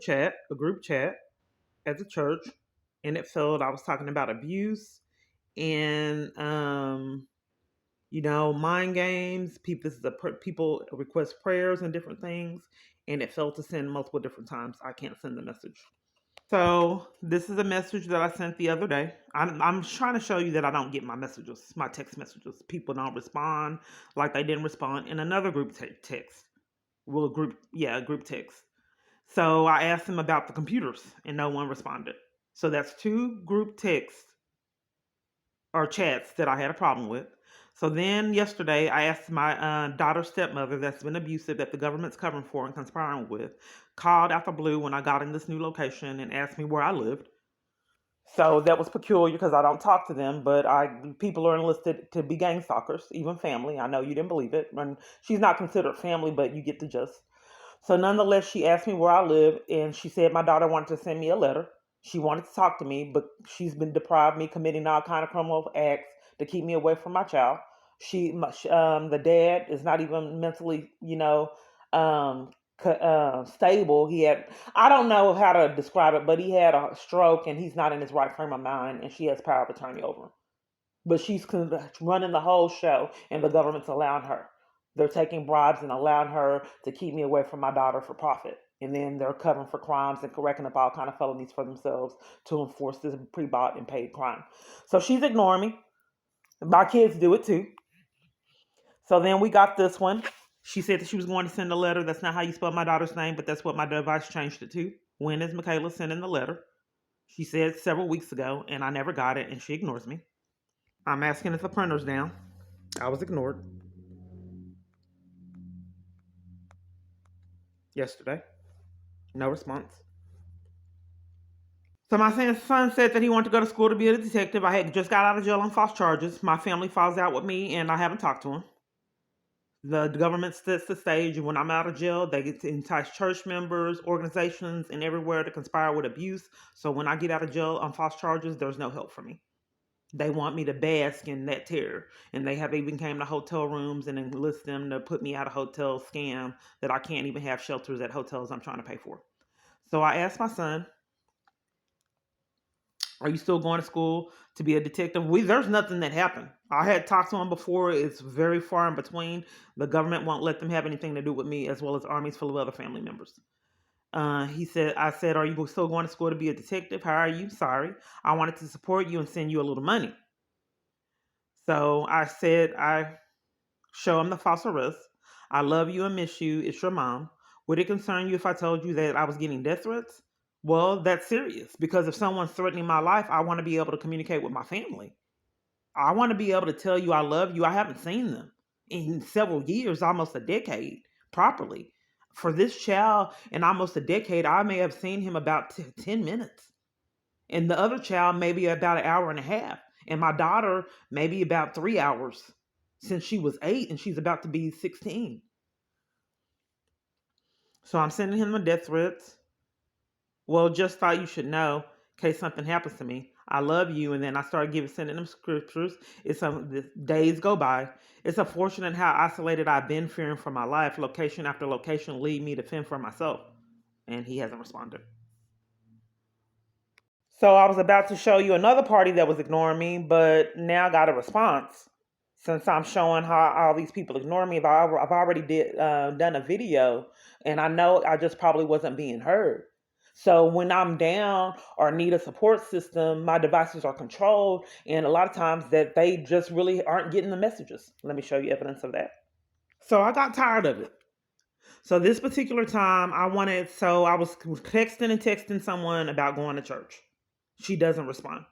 a group chat at the church, and it felt I was talking about abuse and mind games. People request prayers and different things, and it failed to send multiple different times. I can't send the message. So this is a message that I sent the other day. I'm trying to show you that I don't get my messages, my text messages. People don't respond like they didn't respond in another group text. Well, a group text. So I asked them about the computers, and no one responded. So that's two group texts or chats that I had a problem with. So then yesterday, I asked my daughter's stepmother, that's been abusive, that the government's covering for and conspiring with, called out the blue when I got in this new location and asked me where I lived. So that was peculiar because I don't talk to them, but people are enlisted to be gang stalkers, even family. I know you didn't believe it, and she's not considered family, but you get the gist. So nonetheless, she asked me where I live, and she said my daughter wanted to send me a letter. She wanted to talk to me, but she's been deprived me committing all kind of criminal acts to keep me away from my child. The dad is not even mentally, um, stable. I don't know how to describe it, but he had a stroke, and he's not in his right frame of mind, and she has power of attorney over him. But she's running the whole show, and the government's allowing her. They're taking bribes and allowing her to keep me away from my daughter for profit. And then they're covering for crimes and correcting up all kind of felonies for themselves to enforce this pre-bought and paid crime. So she's ignoring me. My kids do it too. So then we got this one. She said that she was going to send a letter. That's not how you spell my daughter's name, but that's what my device changed it to. When is Michaela sending the letter? She said several weeks ago, and I never got it, and she ignores me. I'm asking if the printer's down. I was ignored yesterday. No response. So my son said that he wanted to go to school to be a detective. I had just got out of jail on false charges. My family falls out with me, and I haven't talked to him. The government sets the stage, and when I'm out of jail, they get to entice church members, organizations, and everywhere to conspire with abuse. So when I get out of jail on false charges, there's no help for me. They want me to bask in that terror, and they have even came to hotel rooms and enlist them to put me out of hotel scam that I can't even have shelters at hotels I'm trying to pay for. So I asked my son, are you still going to school to be a detective? There's nothing that happened. I had talked to him before. It's very far in between. The government won't let them have anything to do with me, as well as armies full of other family members. I said, are you still going to school to be a detective? How are you? Sorry. I wanted to support you and send you a little money. So I said, I show him the false arrest. I love you and miss you. It's your mom. Would it concern you if I told you that I was getting death threats? Well, that's serious because if someone's threatening my life, I want to be able to communicate with my family. I want to be able to tell you I love you. I haven't seen them in several years, almost a decade, properly. For this child, in almost a decade, I may have seen him about 10 minutes. And the other child, maybe about an hour and a half. And my daughter, maybe about 3 hours since she was 8 and she's about to be 16. So I'm sending him the death threats. Well, just thought you should know in case something happens to me. I love you. And then I started sending them scriptures. The days go by. It's unfortunate how isolated I've been, fearing for my life. Location after location lead me to fend for myself. And he hasn't responded. So I was about to show you another party that was ignoring me, but now got a response. Since I'm showing how all these people ignore me, I've already done a video, and I know I just probably wasn't being heard. So when I'm down or need a support system, my devices are controlled, and a lot of times that they just really aren't getting the messages. Let me show you evidence of that. So I got tired of it. So this particular time, I was texting and texting someone about going to church. She doesn't respond.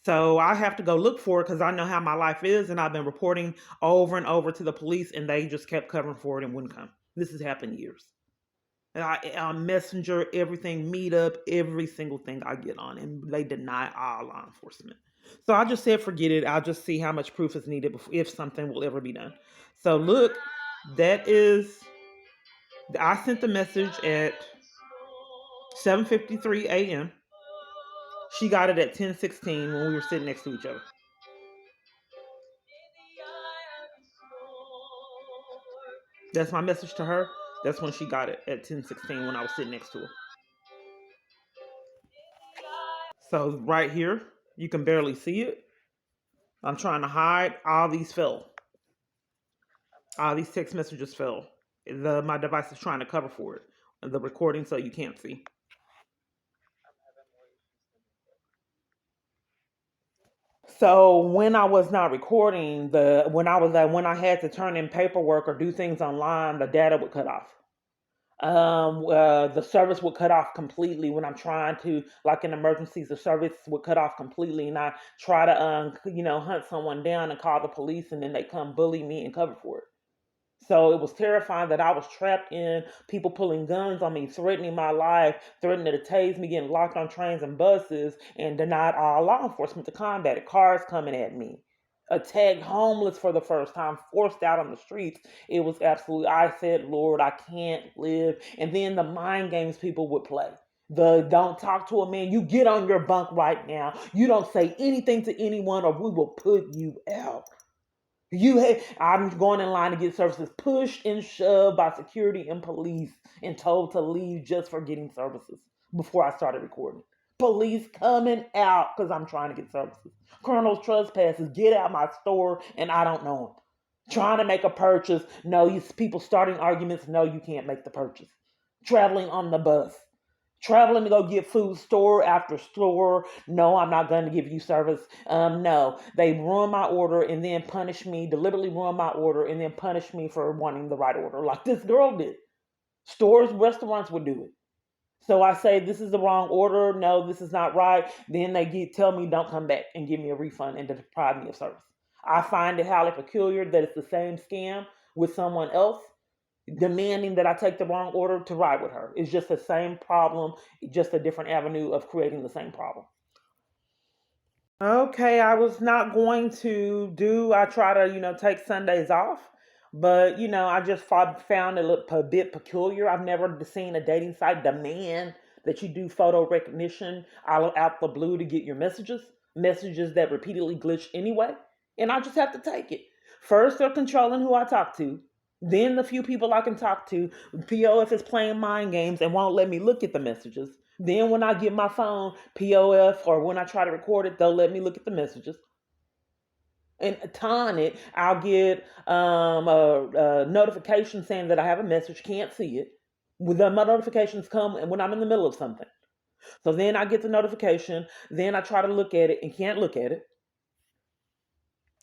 So I have to go look for it because I know how my life is, and I've been reporting over and over to the police, and they just kept covering for it and wouldn't come. This has happened years. And I messenger everything, meet up, every single thing I get on, and they deny all law enforcement. So I just said, forget it. I'll just see how much proof is needed if something will ever be done. So look, that is, I sent the message at 7:53 a.m. She got it at 10:16 when we were sitting next to each other. That's my message to her. That's when she got it at 10:16 when I was sitting next to her. So right here, you can barely see it. I'm trying to hide. All these fell. All these text messages fell. My device is trying to cover for it. The recording so you can't see. So when I was not recording, when I had to turn in paperwork or do things online, the data would cut off. The service would cut off completely when I'm trying to, like in emergencies, the service would cut off completely, and I try to, hunt someone down and call the police, and then they come bully me and cover for it. So it was terrifying that I was trapped in people pulling guns on me, threatening my life, threatening to tase me, getting locked on trains and buses, and denied all law enforcement to combat it. Cars coming at me, attacked, homeless for the first time, forced out on the streets. It was absolutely, I said, Lord, I can't live. And then the mind games people would play. The don't talk to a man, you get on your bunk right now. You don't say anything to anyone or we will put you out. I'm going in line to get services, pushed and shoved by security and police and told to leave just for getting services before I started recording. Police coming out because I'm trying to get services. Colonel's trespasses, get out my store and I don't know them. Trying to make a purchase. No, people starting arguments. No, you can't make the purchase. Traveling on the bus. Traveling to go get food store after store. No, I'm not going to give you service. No, they ruin my order and then punish me, deliberately ruin my order and then punish me for wanting the right order, like this girl did. Stores, restaurants would do it. So I say this is the wrong order. No, this is not right. Then they tell me don't come back and give me a refund and deprive me of service. I find it highly peculiar that it's the same scam with someone else demanding that I take the wrong order to ride with her. It's just the same problem, just a different avenue of creating the same problem. Okay, I was not going to I try to, take Sundays off, but, I just found it a bit peculiar. I've never seen a dating site demand that you do photo recognition out the blue to get your messages that repeatedly glitch anyway, and I just have to take it. First, they're controlling who I talk to. Then the few people I can talk to, POF is playing mind games and won't let me look at the messages. Then when I get my phone, POF, or when I try to record it, they'll let me look at the messages. And ton it, I'll get a notification saying that I have a message, can't see it. My notifications come when I'm in the middle of something. So then I get the notification, then I try to look at it and can't look at it.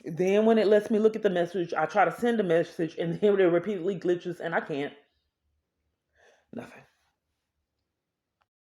Then when it lets me look at the message, I try to send a message and then it repeatedly glitches and I can't. Nothing.